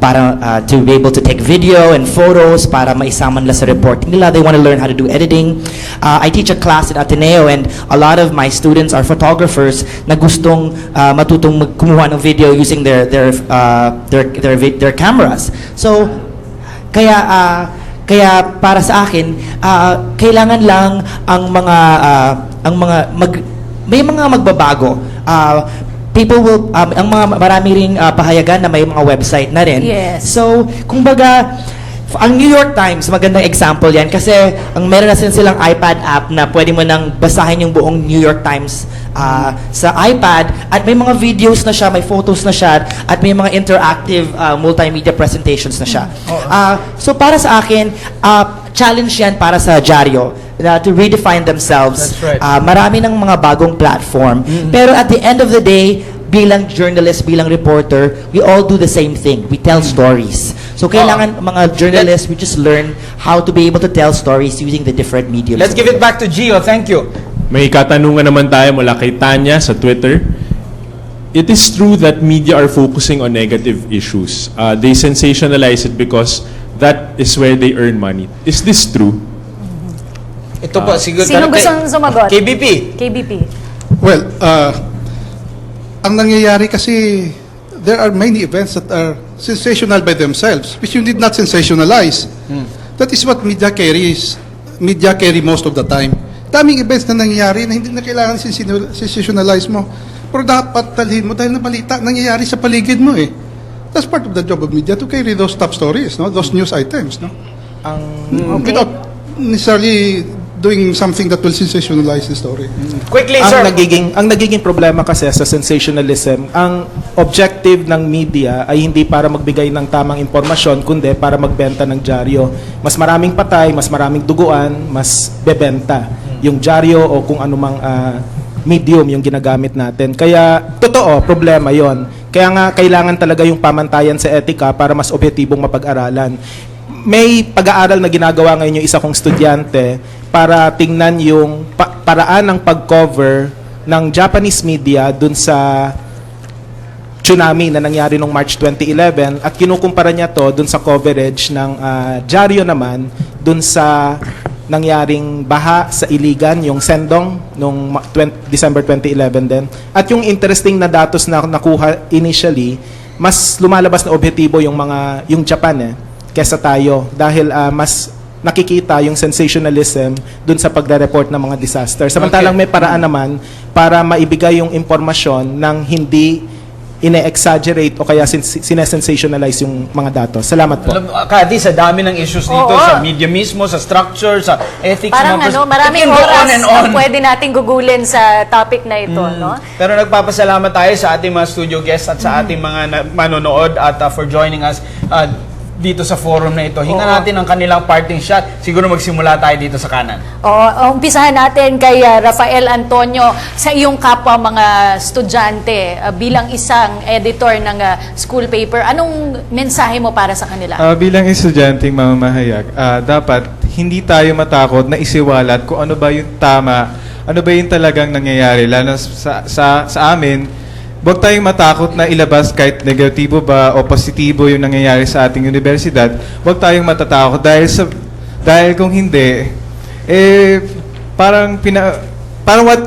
para to be able to take video and photos para maisama nila sa reporting nila. They want to learn how to do editing. I teach a class at Ateneo, and a lot of my students are photographers na gustong matutong kumuha ng video using their cameras. So kaya para sa akin, kailangan lang may mga magbabago. People will marami ring pahayagan na may mga website na rin. Yes. So, kumbaga, ang New York Times, magandang example yan kasi meron na silang iPad app na pwede mo nang basahin yung buong New York Times sa iPad, at may mga videos na siya, may photos na siya, at may mga interactive multimedia presentations na siya. So para sa akin, challenge yan para sa dyaryo to redefine themselves. That's right. Marami ng mga bagong platform. Pero at the end of the day, bilang journalist, bilang reporter, we all do the same thing. We tell stories. So kailangan mga journalists, we just learn how to be able to tell stories using the different mediums. Let's give it back to Gio. Thank you. May katanungan naman tayo mula kay Tanya sa Twitter. It is true that media are focusing on negative issues. They sensationalize it because that is where they earn money. Is this true? Ito po, siguro. Sino gustong sumagot? KBP. KBP. Well, ang nangyayari kasi, there are many events that are sensational by themselves, which you need not sensationalize. That is what media carries. Media carry most of the time. Daming events na nangyayari na hindi na kailangan sensationalize mo. Pero dapat talhin mo dahil na balita nangyayari sa paligid mo eh. That's part of the job of media, to carry those top stories, no? Those news items, no? Without necessarily doing something that will sensationalize the story. Quickly, sir. Ang nagiging problema kasi sa sensationalism, ang objective ng media ay hindi para magbigay ng tamang impormasyon, kundi para magbenta ng dyaryo. Mas maraming patay, mas maraming duguan, mas bebenta yung dyaryo o kung anumang medium yung ginagamit natin. Kaya, totoo, problema yon. Kaya nga, kailangan talaga yung pamantayan sa etika para mas objektibong mapag-aralan. May pag-aaral na ginagawa ngayon yung isa kong estudyante para tingnan yung paraan ng pag-cover ng Japanese media dun sa tsunami na nangyari noong March 2011 at kinukumpara niya to dun sa coverage ng dyaryo naman dun sa nangyaring baha sa Iligan, yung Sendong, noong December 2011 din. At yung interesting na datos na nakuha initially, mas lumalabas na objektibo yung Japan kesa tayo dahil mas nakikita yung sensationalism dun sa pagre-report ng mga disaster. Samantalang may paraan naman para maibigay yung impormasyon ng hindi ine-exaggerate o kaya sinesensationalize yung mga datos. Salamat po. Kadi, sa dami ng issues dito, Oo. sa media mismo, sa structure, sa ethics. Parang maraming It can go oras on and na on. pwede nating gugulin sa topic na ito, no? Pero nagpapasalamat tayo sa ating mga studio guests at sa ating mga manonood at for joining us dito sa forum na ito. Hinga natin ang kanilang parting shot. Siguro magsimula tayo dito sa kanan. Umpisahan natin kay Rafael Antonio, sa iyong kapwa mga estudyante, bilang isang editor ng school paper. Anong mensahe mo para sa kanila? Bilang estudyanteng mamamahayag, dapat hindi tayo matakot na isiwalat kung ano ba yung tama, ano ba yung talagang nangyayari. Lalo sa amin, huwag tayong matakot na ilabas kahit negatibo ba o positibo yung nangyayari sa ating universidad. Huwag tayong matatakot dahil kung hindi, parang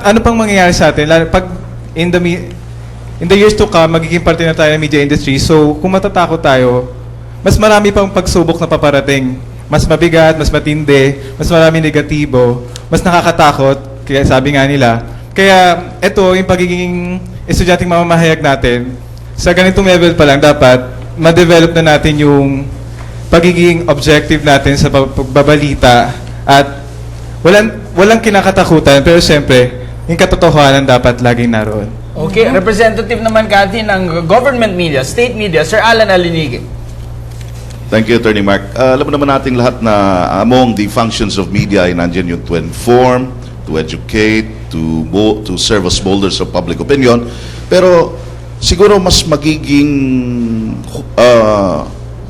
ano pang mangyayari sa atin? Lalo pag in the years to come, magiging parte na tayo ng media industry. So, kung matatakot tayo, mas marami pang pagsubok na paparating. Mas mabigat, mas matindi, mas marami negatibo, mas nakakatakot. Kaya sabi nga nila, kaya ito yung pagiging estudyanteng mamamahayag natin, sa ganitong level pa lang, dapat ma-develop na natin yung pagiging objective natin sa pagbabalita at walang kinakatakutan, pero siyempre, yung katotohanan dapat laging naroon. Okay, representative naman Kathy ng government media, state media, Sir Alan Alinigin. Thank you, Attorney Mark. Alam naman nating lahat na among the functions of media ay nandiyan yung to inform, to educate, to serve as molders of public opinion. Pero siguro mas magiging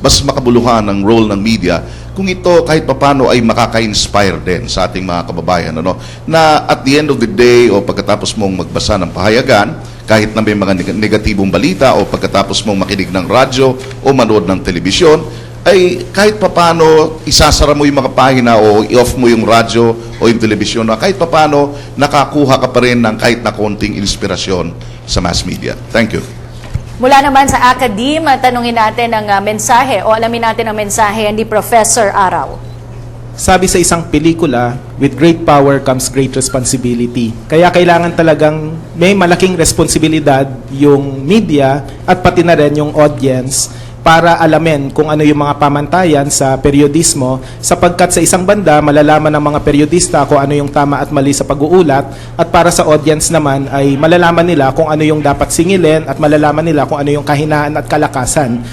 mas makabuluhan ang role ng media kung ito kahit papano ay makaka-inspire din sa ating mga kababayan, ano, na at the end of the day o pagkatapos mong magbasa ng pahayagan, kahit na may mga negatibong balita o pagkatapos mong makinig ng radyo o manood ng telebisyon, ay kahit papano isasara mo yung mga pahina o i-off mo yung radyo o yung telebisyon na kahit papano nakakuha ka pa rin ng kahit na konting inspirasyon sa mass media. Thank you. Mula naman sa Akadim, tanungin natin ang mensahe o alamin natin ang mensahe ni Professor Araw. Sabi sa isang pelikula, with great power comes great responsibility. Kaya kailangan talagang may malaking responsibilidad yung media at pati na rin yung audience para alamin kung ano yung mga pamantayan sa periodismo, sapagkat sa isang banda malalaman ng mga periodista kung ano yung tama at mali sa pag-uulat, at para sa audience naman ay malalaman nila kung ano yung dapat singilin at malalaman nila kung ano yung kahinaan at kalakasan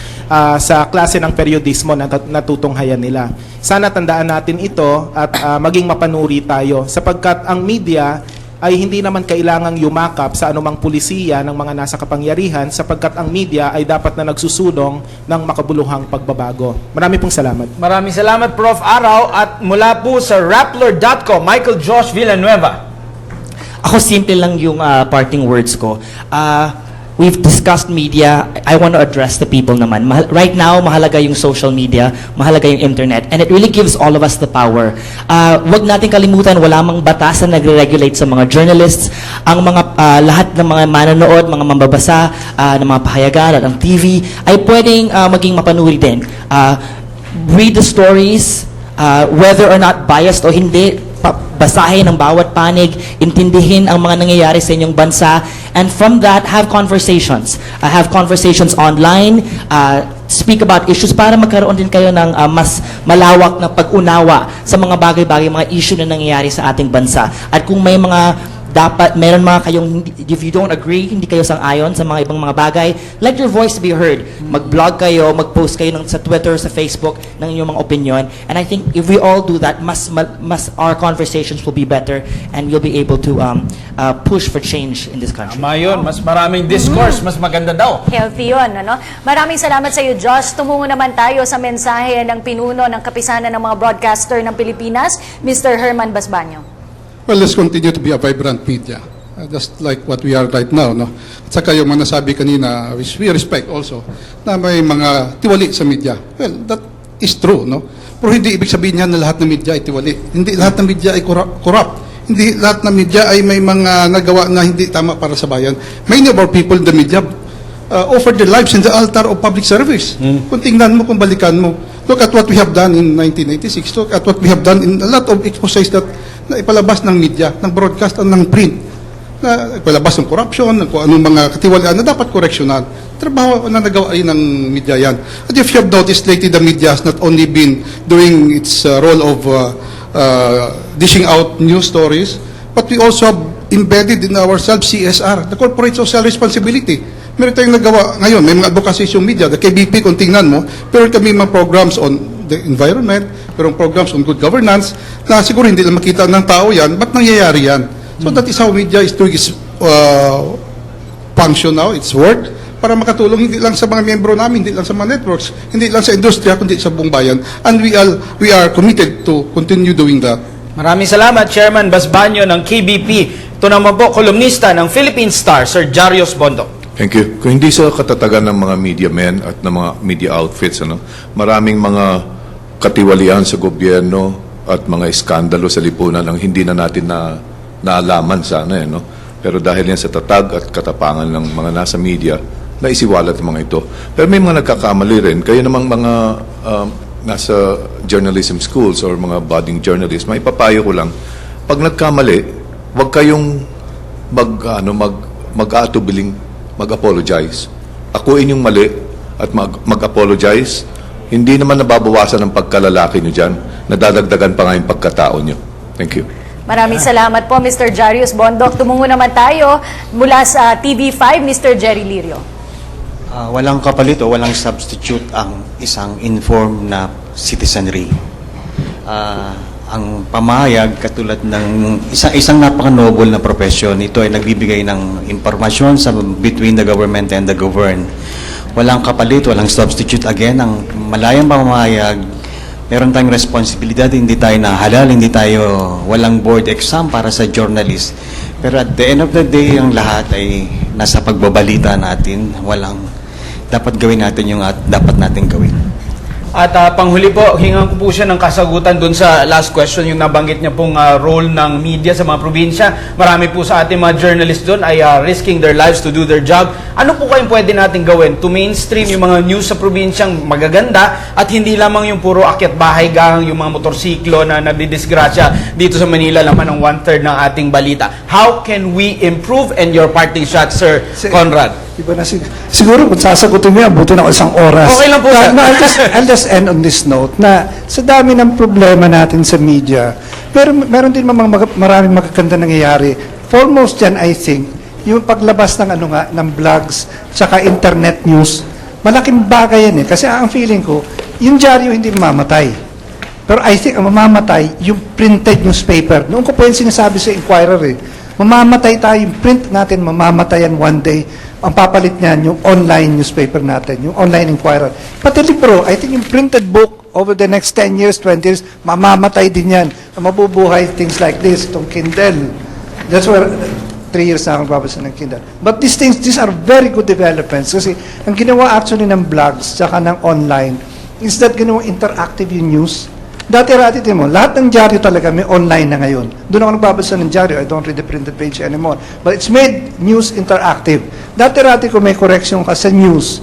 sa klase ng periodismo na natutunghayan nila. Sana tandaan natin ito at maging mapanuri tayo, sapagkat ang media ay hindi naman kailangang yumakap sa anumang pulisiya ng mga nasa kapangyarihan, sapagkat ang media ay dapat na nagsusulong ng makabuluhang pagbabago. Marami pong salamat. Maraming salamat, Prof. Araw. At mula po sa Rappler.com, Michael Josh Villanueva. Ako simple lang yung parting words ko. We've discussed media. I want to address the people naman. Right now, mahalaga yung social media, mahalaga yung internet, and it really gives all of us the power. Wag natin kalimutan, wala mang batas na nagre-regulate sa mga journalists. Ang mga lahat ng mga manonood, mga mambabasa ng mga pahayagan at ang TV ay pwedeng maging mapanuri din. Read the stories, whether or not biased o hindi, basahin ang bawat panig, intindihin ang mga nangyayari sa inyong bansa, and from that, have conversations. Have conversations online, speak about issues para magkaroon din kayo ng mas malawak na pag-unawa sa mga bagay-bagay, mga issue na nangyayari sa ating bansa. At kung may mga meron mga kayong, if you don't agree, hindi kayo sang-ayon sa mga ibang mga bagay, let your voice be heard. Mag-blog kayo, mag-post kayo sa Twitter, sa Facebook, ng inyong mga opinion. And I think if we all do that, mas our conversations will be better and we'll be able to push for change in this country. Tama yun. Mas maraming discourse, mas maganda daw. Healthy yun, ano? Maraming salamat sa iyo, Josh. Tumungo naman tayo sa mensahe ng pinuno ng kapisanan ng mga broadcaster ng Pilipinas, Mr. Herman Basbanyo. Well, let's continue to be a vibrant media, just like what we are right now, no? At saka yung mga nasabi kanina, which we respect also, na may mga tiwali sa media. Well, that is true, no? Pero hindi ibig sabihin niya na lahat ng media ay tiwali. Hindi lahat ng media ay corrupt. Hindi lahat ng media ay may mga nagawa na hindi tama para sa bayan. Many of our people in the media offer their lives in the altar of public service. Kung tingnan mo, kung balikan mo, look at what we have done in 1996, look at what we have done in a lot of exposés that na ipalabas ng media, ng broadcast at ng print, na ipalabas ng corruption, ng kung anong mga katiwalaan na dapat koreksyonan. Trabaho na nagawa ay ng media yan. At if you have noticed lately, the media has not only been doing its role of dishing out news stories, but we also have embedded in ourselves CSR, the Corporate Social Responsibility. Meron tayong nagawa ngayon, may mga advocacy yung media, the KBP kung tingnan mo, pero kami mga programs on the environment, merong programs on good governance, na siguro hindi lang makita ng tao yan, ba't nangyayari yan? So that is how media is doing its function now, its work, para makatulong hindi lang sa mga miyembro namin, hindi lang sa mga networks, hindi lang sa industriya, kundi sa buong bayan. And we are committed to continue doing that. Maraming salamat, Chairman Basbanyo ng KBP. Ito naman po, kolumnista ng Philippine Star, Sir Jarius Bondok. Thank you. Kung hindi sa katatagan ng mga media men at ng mga media outfits, maraming mga katiwalian sa gobyerno at mga iskandalo sa lipunan ang hindi na natin naalaman sana. Pero dahil yan sa tatag at katapangan ng mga nasa media, naisiwalat ang mga ito. Pero may mga nagkakamali rin. Kayo namang mga nasa journalism schools or mga budding journalists, maipapayo ko lang, pag nagkamali, huwag kayong mag-atubiling mag-apologize. Akuin yung mali at mag-apologize. Hindi naman nababawasan ang pagkalalaki nyo dyan. Nadadagdagan pa nga yung pagkatao nyo. Thank you. Maraming salamat po, Mr. Jarius Bondok. Tumungo naman tayo mula sa TV5, Mr. Jerry Lirio. Walang kapalit o walang substitute ang isang informed na citizenry. Ang pamahayag katulad ng isang napaka-noble na profession, ito ay nagbibigay ng impormasyon between the government and the governed. Walang kapalit, walang substitute. Again, ang malayang pamahayag, meron tayong responsibilidad, hindi tayo nahalal, walang board exam para sa journalist. Pero at the end of the day, ang lahat ay nasa pagbabalita natin. Dapat gawin natin yung dapat natin gawin. At panghuli po, hingan ko po siya ng kasagutan dun sa last question, yung nabanggit niya pong role ng media sa mga probinsya. Marami po sa ating mga journalists doon ay risking their lives to do their job. Ano po kayong pwede natin gawin to mainstream yung mga news sa probinsyang magaganda at hindi lamang yung puro akyat bahay gang, yung mga motorsiklo na nabidisgrasya dito sa Manila laman ng 1/3 ng ating balita. How can we improve? And your parting shot, Sir Conrad. Iba na siguro kung sasagutin mo yan, buti na ako isang oras. Okay lang po, sir. No, I'll just end on this note na sa dami ng problema natin sa media, pero meron din maraming magaganda nangyayari. Foremost dyan, I think, yung paglabas ng vlogs tsaka internet news, malaking bagay yan eh. Kasi ang feeling ko, yung dyaryo hindi mamamatay. Pero I think ang mamamatay, yung printed newspaper. Noon ko pa yung sinasabi sa Inquirer eh. Mamamatay tayo, yung print natin, mamamatayan one day. Ang papalit niyan, yung online newspaper natin, yung online Inquirer. Pati libro, I think yung printed book over the next 10 years, 20 years, mamamatay din yan. Mabubuhay things like this, itong Kindle. That's where 3 years na akong babasa ng Kindle. But these are very good developments kasi ang ginawa actually ng blogs tsaka ng online is that ginawa interactive yung news. Dati-rati mo, lahat ng dyaryo talaga may online na ngayon. Doon ako nagbabasa ng dyaryo, I don't read the printed page anymore. But it's made news interactive. Dati-rati kung may correction ka sa news,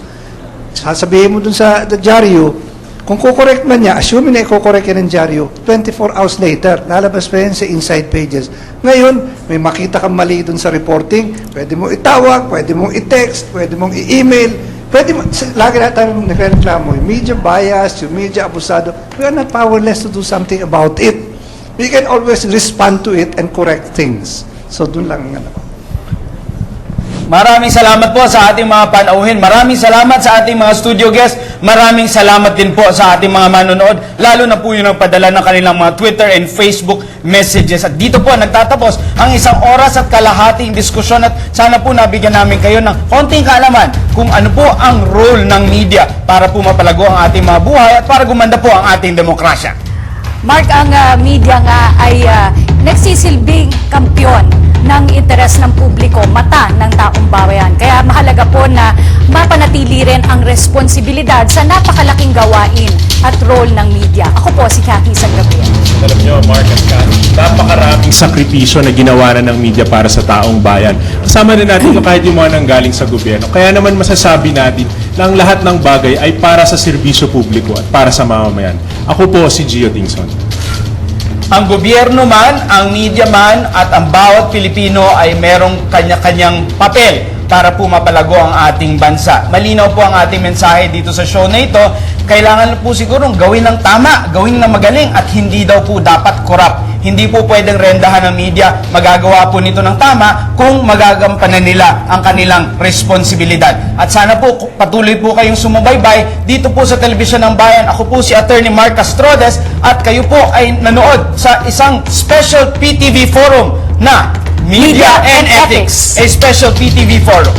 sasabihin mo doon sa dyaryo, kung kukorek man niya, assuming na i-correct yan ng dyaryo, 24 hours later, lalabas pa yan sa inside pages. Ngayon, may makita kang mali doon sa reporting, pwede mo itawag, pwede mong i-text, pwede mong i-email, lagi na tayo nagreklamo, yung media bias, yung media abusado, we are not powerless to do something about it. We can always respond to it and correct things. So, dun lang ang Maraming salamat po sa ating mga panauhin. Maraming salamat sa ating mga studio guests. Maraming salamat din po sa ating mga manonood. Lalo na po yung nagpadala ng kanilang mga Twitter and Facebook messages. At dito po nagtatapos ang 1 oras at kalahating diskusyon at sana po nabigyan namin kayo ng konting kaalaman kung ano po ang role ng media para po mapalago ang ating mga buhay at para gumanda po ang ating demokrasya. Mark, ang media nga ay nagsisilbing kampyon ng interes ng publiko, mata ng taong bayan. Kaya mahalaga po na mapanatili rin ang responsibilidad sa napakalaking gawain at role ng media. Ako po si Cathy Sagrabian. Alam nyo, Mark at Kat, napakaraming sakripisyo na ginawa na ng media para sa taong bayan. Kasama na natin kahit yung mga nanggaling sa gobyerno. Kaya naman masasabi natin na ang lahat ng bagay ay para sa serbisyo publiko at para sa mamamayan. Ako po si Gio Tingson. Ang gobyerno man, ang media man, at ang bawat Pilipino ay merong kanya-kanyang papel para po mapalago ang ating bansa. Malinaw po ang ating mensahe dito sa show na ito. Kailangan po sigurong gawin ng tama, gawin ng magaling, at hindi daw po dapat korap. Hindi po pwedeng rendahan ng media. Magagawa po nito ng tama kung magagampanan nila ang kanilang responsibilidad. At sana po patuloy po kayong sumubaybay dito po sa Telebisyon ng Bayan. Ako po si Attorney Mark Castrodes at kayo po ay nanood sa isang special PTV forum na Media and Ethics, a special PTV forum.